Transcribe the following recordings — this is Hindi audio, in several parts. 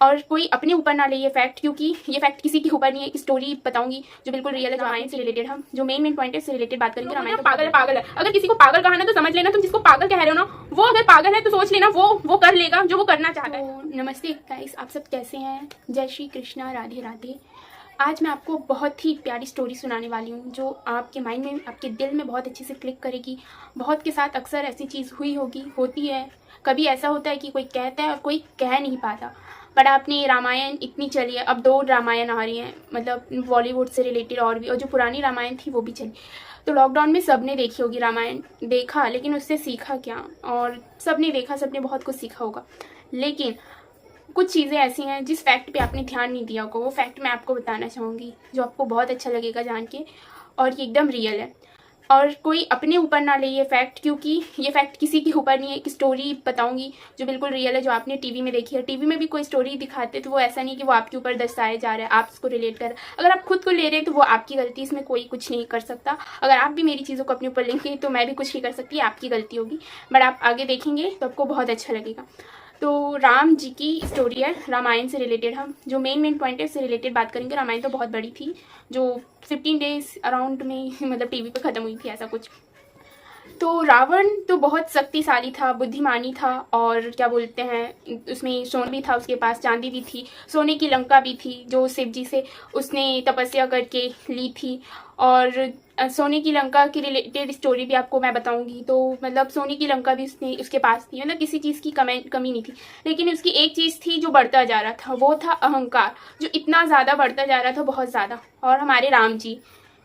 और कोई अपने ऊपर ना ले ये फैक्ट, क्योंकि ये फैक्ट किसी के ऊपर नहीं है। एक स्टोरी बताऊंगी जो बिल्कुल रियल है, जो रामायण से रिलेटेड। हम जो मेन पॉइंट है इससे रिलेटेड बात करेंगे। रामायण पागल है। अगर किसी को पागल कहा ना तो समझ लेना तुम जिसको पागल कह रहे हो ना वो अगर पागल है तो सोच लेना वो कर लेगा जो वो करना चाहता है। तो नमस्ते गाइस, आप सब कैसे हैं? जय श्री कृष्णा, राधे राधे। आज मैं आपको बहुत ही प्यारी स्टोरी सुनाने वाली हूँ जो आपके माइंड में, आपके दिल में बहुत अच्छे से क्लिक करेगी। बहुत के साथ अक्सर ऐसी चीज़ होती है। कभी ऐसा होता है कि कोई कहता है और कोई कह नहीं पाता। बट आपने रामायण इतनी चली है, अब 2 रामायण आ रही हैं, मतलब बॉलीवुड से रिलेटेड और भी, और जो पुरानी रामायण थी वो भी चली। तो लॉकडाउन में सबने देखी होगी रामायण, देखा लेकिन उससे सीखा क्या? और सबने देखा, सबने बहुत कुछ सीखा होगा, लेकिन कुछ चीज़ें ऐसी हैं जिस फैक्ट पे आपने ध्यान नहीं दिया होगा। वो फैक्ट मैं आपको बताना चाहूँगी जो आपको बहुत अच्छा लगेगा जान के, और ये एकदम रियल है। और कोई अपने ऊपर ना ले ये फैक्ट, क्योंकि ये फैक्ट किसी के ऊपर नहीं है। एक स्टोरी बताऊंगी जो बिल्कुल रियल है, जो आपने टीवी में देखी है। टीवी में भी कोई स्टोरी दिखाते तो वो ऐसा नहीं कि वो आपके ऊपर दर्शाया जा रहा है, आप उसको रिलेट कर। अगर आप खुद को ले रहे हैं तो वो आपकी गलती, इसमें कोई कुछ नहीं कर सकता। अगर आप भी मेरी चीज़ों को अपने ऊपर लेंगे तो मैं भी कुछ नहीं कर सकती, आपकी गलती होगी। बट आप आगे देखेंगे तो आपको बहुत अच्छा लगेगा। तो राम जी की स्टोरी है, रामायण से रिलेटेड। हम जो मेन पॉइंट है उससे रिलेटेड बात करेंगे। रामायण तो बहुत बड़ी थी, जो 15 डेज अराउंड में मतलब टीवी पे ख़त्म हुई थी, ऐसा कुछ। तो रावण तो बहुत शक्तिशाली था, बुद्धिमानी था, और क्या बोलते हैं, उसमें सोना भी था उसके पास, चांदी भी थी, सोने की लंका भी थी जो शिव जी से उसने तपस्या करके ली थी। और सोने की लंका की रिलेटेड स्टोरी भी आपको मैं बताऊंगी। तो मतलब सोने की लंका भी उसके पास थी, मतलब किसी चीज़ की कमी नहीं थी। लेकिन उसकी एक चीज़ थी जो बढ़ता जा रहा था, वो था अहंकार, जो इतना ज़्यादा बढ़ता जा रहा था, बहुत ज़्यादा। और हमारे राम जी,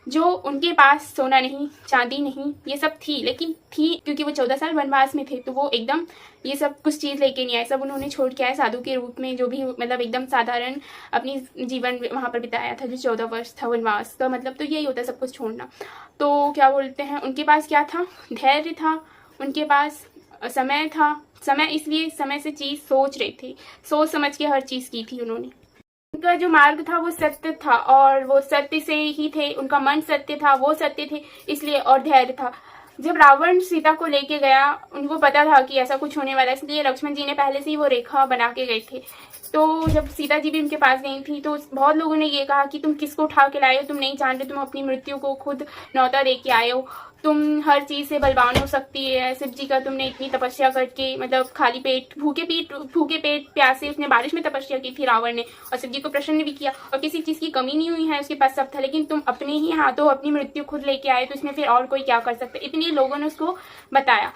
जो उनके पास सोना नहीं, चांदी नहीं, ये सब थी, लेकिन थी क्योंकि वो 14 साल वनवास में थे, तो वो एकदम ये सब कुछ चीज़ लेके नहीं आए। सब उन्होंने छोड़ के आए साधु के रूप में, जो भी मतलब एकदम साधारण अपनी जीवन वहाँ पर बिताया था। जो 14 वर्ष था वनवास का मतलब तो यही होता है, सब कुछ छोड़ना। तो क्या बोलते हैं, उनके पास क्या था? धैर्य था, उनके पास समय था। समय इसलिए, समय से चीज़ सोच रहे थे, सोच समझ के हर चीज़ की थी उन्होंने। उनका जो मार्ग था वो सत्य था, और वो सत्य से ही थे, उनका मन सत्य था, वो सत्य थे इसलिए, और धैर्य था। जब रावण सीता को लेके गया, उनको पता था कि ऐसा कुछ होने वाला है, इसलिए लक्ष्मण जी ने पहले से ही वो रेखा बना के गए थे। तो जब सीता जी भी उनके पास गई थी तो बहुत लोगों ने ये कहा कि तुम किसको उठा के लाए हो, तुम नहीं जानते, तुम अपनी मृत्यु को खुद न्योता दे के आए हो, तुम हर चीज़ से बलवान हो सकती है। शिव जी का तुमने इतनी तपस्या करके, मतलब खाली पेट, भूखे पेट प्यासे, उसने बारिश में तपस्या की थी रावण ने, और शिव जी को प्रसन्न भी किया, और किसी चीज़ की कमी नहीं हुई है, उसके पास सब था। लेकिन तुम अपने ही हाथों अपनी मृत्यु खुद लेके आए, तो इसमें फिर और कोई क्या कर सकता है? इतने लोगों ने उसको बताया।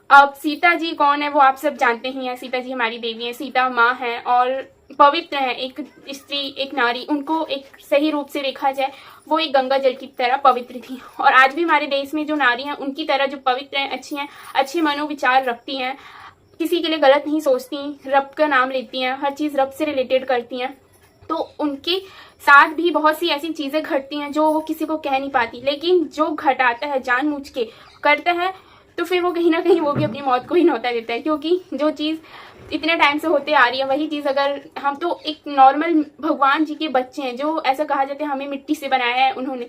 अब सीता जी कौन है वो आप सब जानते ही हैं। सीता जी हमारी देवी हैं, सीता माँ है और पवित्र है। एक स्त्री, एक नारी, उनको एक सही रूप से देखा जाए वो एक गंगा जल की तरह पवित्र थी। और आज भी हमारे देश में जो नारी हैं उनकी तरह जो पवित्र हैं, अच्छी हैं, अच्छे मनोविचार रखती हैं, किसी के लिए गलत नहीं सोचती, रब का नाम लेती हैं, हर चीज़ रब से रिलेटेड करती हैं। तो उनके साथ भी बहुत सी ऐसी चीज़ें घटती हैं जो वो किसी को कह नहीं पाती, लेकिन जो घटाता है, जानबूझ के करता है, तो फिर वो कहीं ना कहीं वो भी अपनी मौत को ही न्योता देता है। क्योंकि जो चीज़ इतने टाइम से होते आ रही है, वही चीज़ अगर हम तो एक नॉर्मल भगवान जी के बच्चे हैं, जो ऐसा कहा जाता है हमें मिट्टी से बनाया है उन्होंने,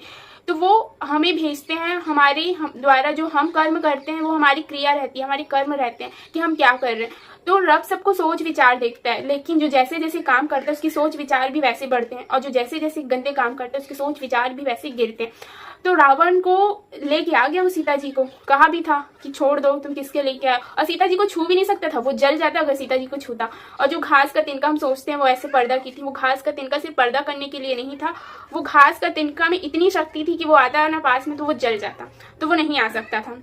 तो वो हमें भेजते हैं, हमारे द्वारा जो हम कर्म करते हैं वो हमारी क्रिया रहती है, हमारे कर्म रहते हैं कि हम क्या कर रहे हैं। तो रब सबको सोच विचार देखता है, लेकिन जो जैसे जैसे काम करता है उसकी सोच विचार भी वैसे बढ़ते हैं, और जो जैसे जैसे गंदे काम करता है उसकी सोच विचार भी वैसे गिरते हैं। तो रावण को लेके आ गया वो सीता जी को, कहा भी था कि छोड़ दो, तुम किसके लेके आए, और सीता जी को छू भी नहीं सकता था, वो जल जाता अगर सीता जी को छूता। और जो घास का तिनका हम सोचते हैं वो ऐसे पर्दा की थी, वो घास का तिनका सिर्फ पर्दा करने के लिए नहीं था, वो घास का तिनका में इतनी शक्ति थी कि वो आता ना पास में तो वो जल जाता, तो वो नहीं आ सकता था।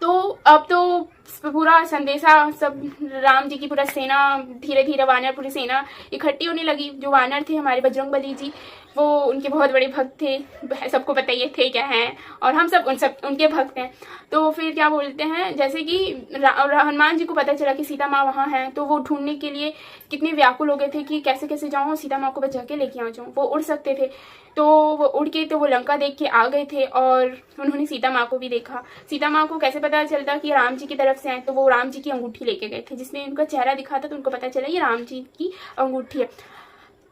तो अब तो पूरा संदेशा सब, राम जी की पूरा सेना, धीरे धीरे वानर पूरी सेना इकट्ठी होने लगी। जो वानर थे हमारे बजरंगबली जी, वो उनके बहुत बड़े भक्त थे, सबको पता ही थे क्या हैं, और हम सब उनके भक्त हैं। तो फिर क्या बोलते हैं, जैसे कि हनुमान जी को पता चला कि सीता माँ वहाँ हैं, तो वो ढूंढने के लिए कितने व्याकुल हो गए थे कि कैसे कैसे जाऊँ, सीता माँ को बचा के लेके आ जाऊँ। वो उड़ सकते थे, तो वो उड़ के तो वो लंका देख के आ गए थे, और उन्होंने सीता माँ को भी देखा। सीता माँ को कैसे पता चलता कि राम जी की तरफ से हैं, तो वो राम जी की अंगूठी लेके गए थे, जिसमें उनका चेहरा दिखा था, तो उनको पता चला ये राम जी की अंगूठी है।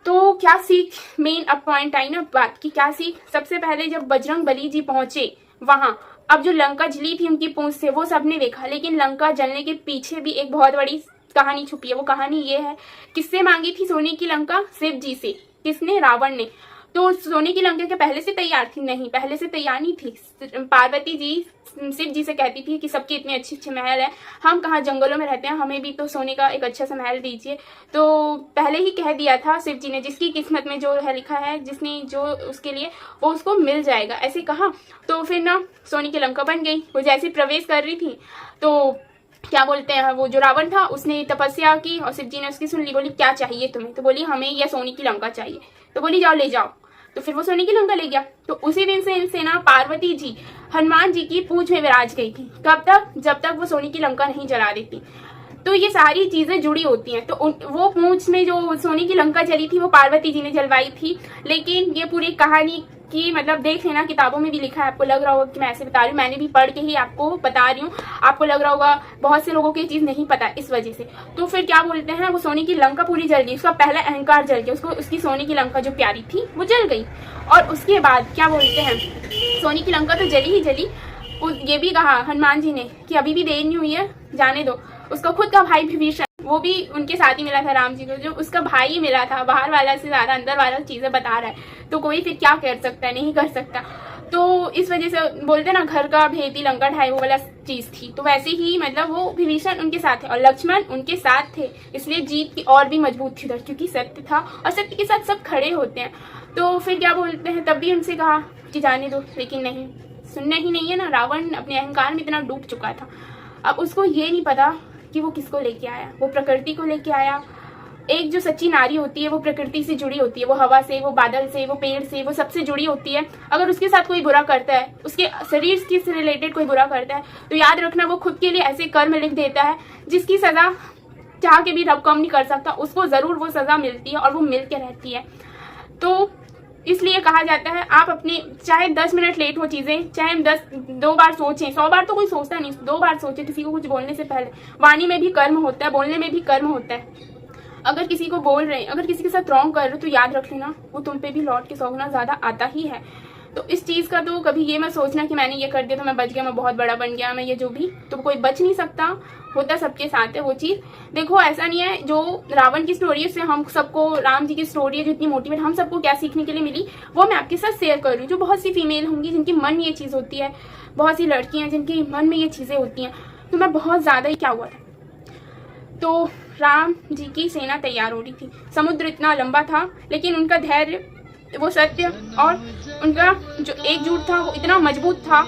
तो क्या सीख, मेन अब पॉइंट आई ना बात की, क्या सीख? सबसे पहले जब बजरंगबली जी पहुंचे वहां, अब जो लंका जली थी उनकी पूंछ से, वो सबने देखा, लेकिन लंका जलने के पीछे भी एक बहुत बड़ी कहानी छुपी है। वो कहानी ये है, किससे मांगी थी सोने की लंका? शिव जी से। किसने? रावण ने। तो सोने की लंका क्या पहले से तैयार थी? नहीं, पहले से तैयार नहीं थी। पार्वती जी शिव जी से कहती थी कि सबके इतने अच्छे अच्छे महल हैं, हम कहाँ जंगलों में रहते हैं, हमें भी तो सोने का एक अच्छा सा महल दीजिए। तो पहले ही कह दिया था शिव जी ने, जिसकी किस्मत में जो है लिखा है, जिसने जो उसके लिए, वो उसको मिल जाएगा, ऐसे कहा। तो फिर ना सोने की लंका बन गई। वो जैसे प्रवेश कर रही थी तो क्या बोलते हैं, वो जो रावण था उसने तपस्या की और शिव जी ने उसकी सुन ली। बोली क्या चाहिए तुम्हें? तो बोली हमें यह सोने की लंका चाहिए। तो बोली जाओ ले जाओ। तो फिर वो सोने की लंका ले गया। तो उसी दिन से ना पार्वती जी हनुमान जी की पूंछ में विराज गई थी। कब तक? जब तक वो सोने की लंका नहीं जला देती। तो ये सारी चीजें जुड़ी होती हैं। तो वो पूंछ में जो सोने की लंका जली थी वो पार्वती जी ने जलवाई थी। लेकिन ये पूरी कहानी की मतलब देख लेना, किताबों में भी लिखा है। आपको लग रहा होगा कि मैं ऐसे बता रही हूँ, मैंने भी पढ़ के ही आपको बता रही हूँ। आपको लग रहा होगा बहुत से लोगों को ये चीज नहीं पता इस वजह से। तो फिर क्या बोलते हैं, वो सोने की लंका पूरी जल गई, उसका पहला अहंकार जल गया, उसको उसकी सोने की लंका जो प्यारी थी वो जल गई। और उसके बाद क्या बोलते हैं, सोने की लंका तो जली ही जली। ये भी कहा हनुमान जी ने कि अभी भी देर नहीं हुई है, जाने दो। उसका खुद का भाई विभीषण, वो भी उनके साथ ही मिला था राम जी को, जो उसका भाई ही मिला था। बाहर वाला से ज्यादा अंदर वाला चीजें बता रहा है, तो कोई फिर क्या कर सकता है? नहीं कर सकता। तो इस वजह से बोलते ना, घर का भेदी लंका ढाई, वो वाला चीज थी। तो वैसे ही मतलब वो विभीषण उनके साथ थे और लक्ष्मण उनके साथ थे, इसलिए जीत की और भी मजबूत थी उधर, क्योंकि सत्य था और सत्य के साथ सब खड़े होते हैं। तो फिर क्या बोलते हैं, तब भी उनसे कहा कि जाने दो, लेकिन नहीं, सुनना ही नहीं है ना। रावण अपने अहंकार में इतना डूब चुका था, अब उसको ये नहीं पता कि वो किसको लेके आया। वो प्रकृति को लेके आया। एक जो सच्ची नारी होती है वो प्रकृति से जुड़ी होती है, वो हवा से, वो बादल से, वो पेड़ से, वो सबसे जुड़ी होती है। अगर उसके साथ कोई बुरा करता है, उसके शरीर से रिलेटेड कोई बुरा करता है, तो याद रखना वो खुद के लिए ऐसे कर्म लिख देता है जिसकी सजा चाह के भी रब कम नहीं कर सकता। उसको जरूर वो सजा मिलती है और वो मिल के रहती है। तो इसलिए कहा जाता है, आप अपने चाहे 10 मिनट लेट हो चीजें, चाहे हम 2 बार सोचें, 100 बार तो कोई सोचता नहीं, 2 बार सोचें किसी को कुछ बोलने से पहले। वाणी में भी कर्म होता है, बोलने में भी कर्म होता है। अगर किसी को बोल रहे हैं, अगर किसी के साथ रॉन्ग कर रहे हो, तो याद रख लेना वो तुम पे भी लौट के 100 गुना ज्यादा आता ही है। तो इस चीज का तो कभी ये मत सोचना कि मैंने ये कर दिया तो मैं बच गया, मैं बहुत बड़ा बन गया, मैं ये जो भी, तो कोई बच नहीं सकता, होता सबके साथ है वो चीज। देखो ऐसा नहीं है, जो रावण की स्टोरी है उससे हम सबको, राम जी की स्टोरी है जो इतनी मोटिवेट, हम सबको क्या सीखने के लिए मिली वो मैं आपके साथ शेयर कर रही हूँ। जो बहुत सी फीमेल होंगी जिनके मन में ये चीज होती है, बहुत सी लड़कियां जिनके मन में ये चीजें होती हैं। तो मैं बहुत ज्यादा ही क्या हुआ था, तो राम जी की सेना तैयार हो रही थी। समुद्र इतना लंबा था, लेकिन उनका धैर्य, वो सत्य और उनका जो एकजुट था वो इतना मजबूत था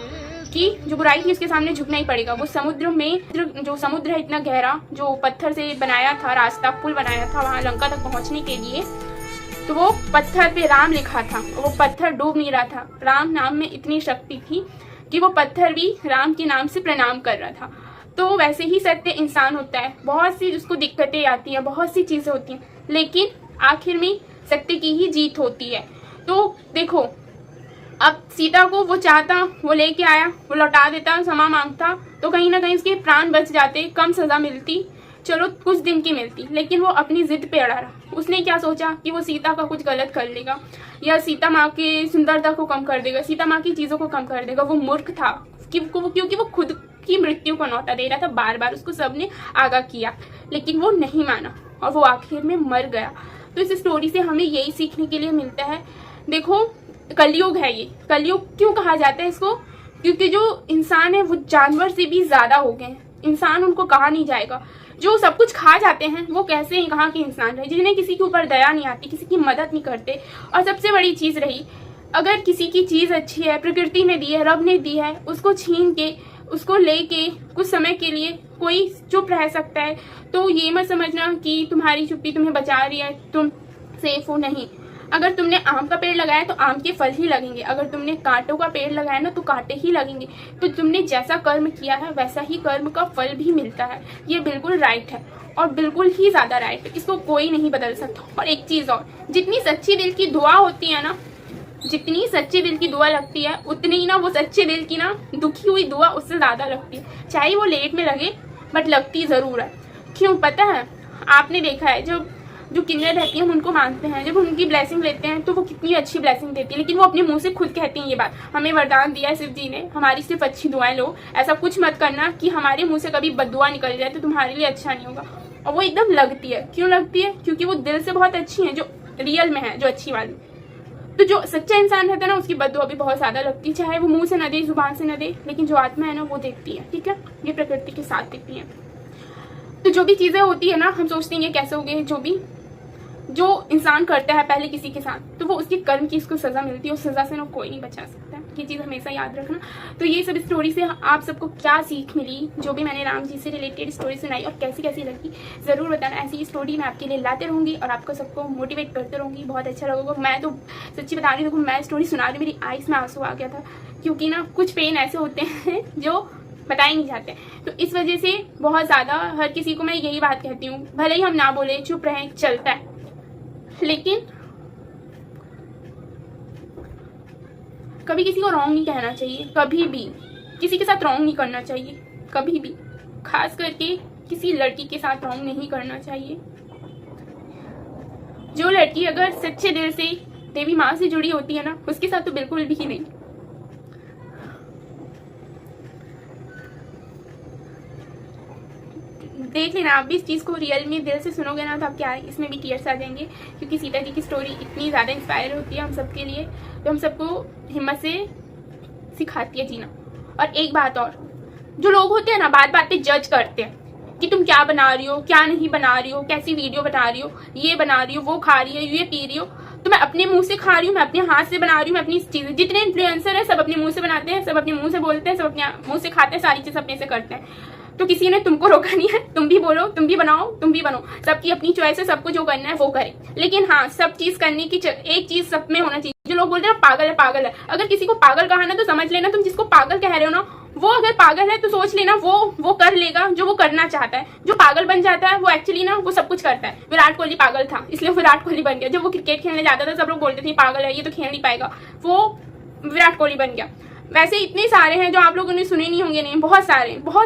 कि जो बुराई थी उसके सामने झुकना ही पड़ेगा। वो समुद्र में, जो समुद्र है इतना गहरा, जो पत्थर से बनाया था रास्ता, पुल बनाया था वहां लंका तक पहुंचने के लिए, तो वो पत्थर पे राम लिखा था। वो पत्थर डूब नहीं रहा था। राम नाम में इतनी शक्ति थी कि वो पत्थर भी राम के नाम से प्रणाम कर रहा था। तो वैसे ही सत्य इंसान होता है, बहुत सी उसको दिक्कतें आती हैं, बहुत सी चीजें होती हैं, लेकिन आखिर में सत्य की ही जीत होती है। तो देखो, अब सीता को वो चाहता, वो लेके आया, वो लौटा देता, क्षमा मांगता, तो कहीं ना कहीं उसके प्राण बच जाते, कम सजा मिलती, चलो कुछ दिन की मिलती, लेकिन वो अपनी जिद पे अड़ा रहा। उसने क्या सोचा कि वो सीता का कुछ गलत कर लेगा या सीता माँ की सुंदरता को कम कर देगा, सीता माँ की चीजों को कम कर देगा। वो मूर्ख था क्योंकि वो खुद की मृत्यु को न्योता दे रहा था, बार बार उसको सबने आगाह किया, लेकिन वो नहीं माना और वो आखिर में मर गया। तो इस स्टोरी से हमें यही सीखने के लिए मिलता है। देखो कलयुग है, ये कलयुग क्यों कहा जाता है इसको, क्योंकि जो इंसान है वो जानवर से भी ज्यादा हो गए हैं। इंसान उनको कहा नहीं जाएगा, जो सब कुछ खा जाते हैं वो कैसे हैं कहाँ के इंसान रहे, जिन्हें किसी के ऊपर दया नहीं आती, किसी की मदद नहीं करते। और सबसे बड़ी चीज रही, अगर किसी की चीज अच्छी है, प्रकृति ने दी है, रब ने दी है, उसको छीन के, उसको लेके कुछ समय के लिए कोई चुप रह सकता है, तो ये मत समझना कि तुम्हारी चुप्पी तुम्हें बचा रही है, तुम सेफ हो। नहीं, अगर तुमने आम का पेड़ लगाया तो आम के फल ही लगेंगे, अगर तुमने कांटों का पेड़ लगाया ना तो कांटे ही लगेंगे। तो तुमने जैसा कर्म किया है वैसा ही कर्म का फल भी मिलता है। ये बिल्कुल राइट है और बिल्कुल ही ज्यादा राइट है, इसको कोई नहीं बदल सकता। और एक चीज और, जितनी सच्ची दिल की दुआ होती है ना, जितनी सच्चे दिल की दुआ लगती है, उतनी ही ना वो सच्चे दिल की ना दुखी हुई दुआ उससे ज्यादा लगती है। चाहे वो लेट में लगे बट लगती जरूर है। क्यों पता है, आपने देखा है जो किन्नर रहती हैं हम उनको मानते हैं, जब उनकी ब्लेसिंग लेते हैं तो वो कितनी अच्छी ब्लेसिंग देती है, लेकिन वो अपने मुंह से खुद कहती हैं ये बात, हमें वरदान दिया है शिव जी ने, हमारी सिर्फ अच्छी दुआएं लो, ऐसा कुछ मत करना कि हमारे मुंह से कभी बददुआ निकल जाए तो तुम्हारे लिए अच्छा नहीं होगा। और वो एकदम लगती है। क्यों लगती है? क्योंकि वो दिल से बहुत अच्छी है, जो रियल में है, जो अच्छी वाली। तो जो सच्चा इंसान रहता है ना, उसकी बददुआ भी बहुत ज्यादा लगती है, चाहे वो मुंह से न दे, जुबान से न दे, लेकिन जो आत्मा है ना वो देखती है। ठीक है, ये प्रकृति के साथ देखती है। तो जो भी चीजें होती है ना, हम सोचते हैं कैसे हो गए, जो इंसान करता है पहले किसी के साथ, तो वो उसके कर्म की उसको सजा मिलती है, उस सजा से ना कोई नहीं बचा सकता। ये चीज हमेशा याद रखना। तो ये सब स्टोरी से आप सबको क्या सीख मिली, जो भी मैंने राम जी से रिलेटेड स्टोरी सुनाई और कैसी कैसी लगी, जरूर बताना। ऐसी स्टोरी मैं आपके लिए लाते रहूंगी और आपको सबको मोटिवेट करते रहूंगी, बहुत अच्छा लगेगा। मैं तो सच्ची बता रही हूँ, मैं स्टोरी सुना रही, मेरी आईज में आंसू आ गया था, क्योंकि ना कुछ पेन ऐसे होते हैं जो बताए नहीं जाते। तो इस वजह से बहुत ज्यादा हर किसी को मैं यही बात कहती हूँ, भले ही हम ना बोले, चुप रहें, चलता है, लेकिन कभी किसी को रॉन्ग नहीं कहना चाहिए, कभी भी किसी के साथ रॉन्ग नहीं करना चाहिए, कभी भी, खास करके किसी लड़की के साथ रॉन्ग नहीं करना चाहिए। जो लड़की अगर सच्चे दिल से देवी माँ से जुड़ी होती है ना, उसके साथ तो बिल्कुल भी नहीं। देख लेना आप भी इस चीज को रियल में दिल से सुनोगे ना, तो आप क्या इसमें भी टीयर्स आ जाएंगे, क्योंकि सीता जी की स्टोरी इतनी ज्यादा इंस्पायर होती है हम सबके लिए, तो हम सबको हिम्मत से सिखाती है जीना। और एक बात और, जो लोग होते हैं ना, बात बात पे जज करते हैं कि तुम क्या बना रही हो, क्या नहीं बना रही हो, कैसी वीडियो बना रही हो, ये बना रही हो, वो खा रही हो, ये पी रही हो। तो मैं अपने मुंह से खा रही हूँ, मैं अपने हाथ से बना रही हूँ, मैं अपनी चीजें, जितने इन्फ्लुएंसर है सब अपने मुंह से बनाते हैं, सब अपने मुंह से बोलते हैं, सब अपने मुंह से खाते हैं, सारी चीज अपने से करते हैं। तो किसी ने तुमको रोका नहीं है, तुम भी बोलो, तुम भी बनाओ, तुम भी बनो, सबकी अपनी चॉइस है, सबको जो करना है वो करे। लेकिन हाँ, सब चीज करने की एक चीज सब में होना चाहिए। जो लोग बोलते हैं पागल है, पागल है, अगर किसी को पागल कहा ना, तो समझ लेना तुम जिसको पागल कह रहे हो ना, वो अगर पागल है तो सोच लेना वो कर लेगा जो वो करना चाहता है। जो पागल बन जाता है वो एक्चुअली ना वो सब कुछ करता है। विराट कोहली पागल था, इसलिए विराट कोहली बन गया। जब वो क्रिकेट खेलने जाता था, सब लोग बोलते थे पागल है, ये तो खेल नहीं पाएगा, वो विराट कोहली बन गया। वैसे इतने सारे हैं जो आप लोगों ने सुने नहीं होंगे, नहीं, बहुत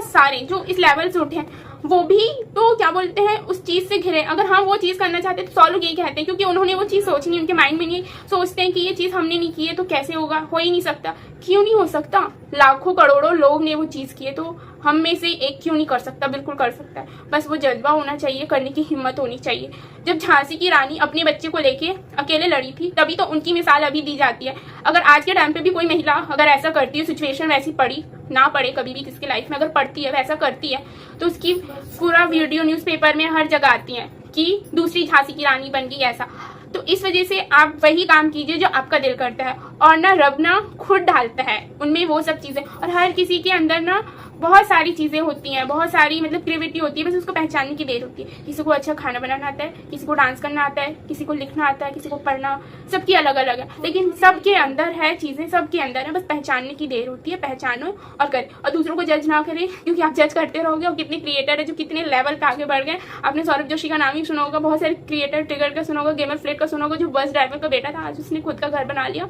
सारे जो इस लेवल से उठे हैं, वो भी तो क्या बोलते हैं उस चीज से घिरे। अगर हम वो चीज करना चाहते हैं तो 100 लोग यही कहते हैं, क्योंकि उन्होंने वो चीज सोची नहीं, उनके माइंड में नहीं सोचते हैं कि ये चीज हमने नहीं की है तो कैसे होगा, हो ही नहीं सकता। क्यों नहीं हो सकता? लाखों करोड़ों लोग ने वो चीज की है, तो हम में से एक क्यों नहीं कर सकता? बिल्कुल कर सकता है, बस वो जज्बा होना चाहिए, करने की हिम्मत होनी चाहिए। जब झांसी की रानी अपने बच्चे को लेके अकेले लड़ी थी, तभी तो उनकी मिसाल अभी दी जाती है। अगर आज के टाइम पे भी कोई महिला अगर ऐसा करती है, सिचुएशन वैसी पड़ी ना पड़े कभी भी किसकी लाइफ में, अगर पड़ती है, वैसा करती है, तो उसकी पूरा वीडियो न्यूज़पेपर में हर जगह आती है कि दूसरी झांसी की रानी बन गई ऐसा। तो इस वजह से आप वही काम कीजिए जो आपका दिल करता है, और ना रब ना खुद डालता है उनमें वो सब चीजें। और हर किसी के अंदर ना बहुत सारी चीजें होती हैं, बहुत सारी मतलब क्रिएटिविटी होती है, बस उसको पहचानने की देर होती है। किसी को अच्छा खाना बनाना आता है, किसी को डांस करना आता है, किसी को लिखना आता है, किसी को पढ़ना, सबकी अलग अलग है, लेकिन सबके अंदर है चीजें, सबके अंदर है, बस पहचानने की देर होती है। पहचानो और करें, और दूसरों को जज ना करें, क्योंकि आप जज करते रहोगे। और कितने क्रिएटर है जो कितने लेवल पे आगे बढ़ गए। आपने सौरभ जोशी का नाम ही सुना होगा, बहुत सारे क्रिएटर, ट्रिगर का सुना होगा, गेमर फ्लेट का सुना होगा, जो बस ड्राइवर का बेटा था, आज उसने खुद का घर बना लिया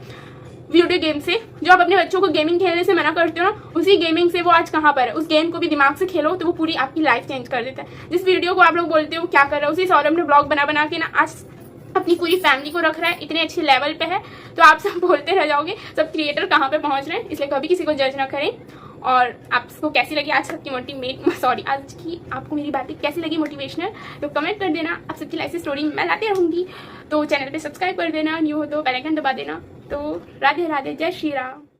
वीडियो गेम से। जो आप अपने बच्चों को गेमिंग खेलने से मना करते हो ना, उसी गेमिंग से वो आज कहाँ पर है। उस गेम को भी दिमाग से खेलो तो वो पूरी आपकी लाइफ चेंज कर देता है। जिस वीडियो को आप लोग बोलते हो क्या कर रहा है, उसी सौरभ ने ब्लॉग बना बना के ना आज अपनी पूरी फैमिली को रख रहा है, इतने अच्छे लेवल पे है। तो आप सब बोलते रह जाओगे सब क्रिएटर कहाँ पे पहुंच रहे हैं, इसलिए कभी किसी को जज ना करें। और आपको कैसी लगी आज की आज की आपको मेरी बातें कैसी लगी मोटिवेशनल, तो कमेंट कर देना। आप सबकी लाइफ से स्टोरी मैं लाती रहूंगी। तो चैनल पे सब्सक्राइब कर देना, न्यू हो तो बेल आइकन दबा देना। तो राधे राधे, जय श्री राम।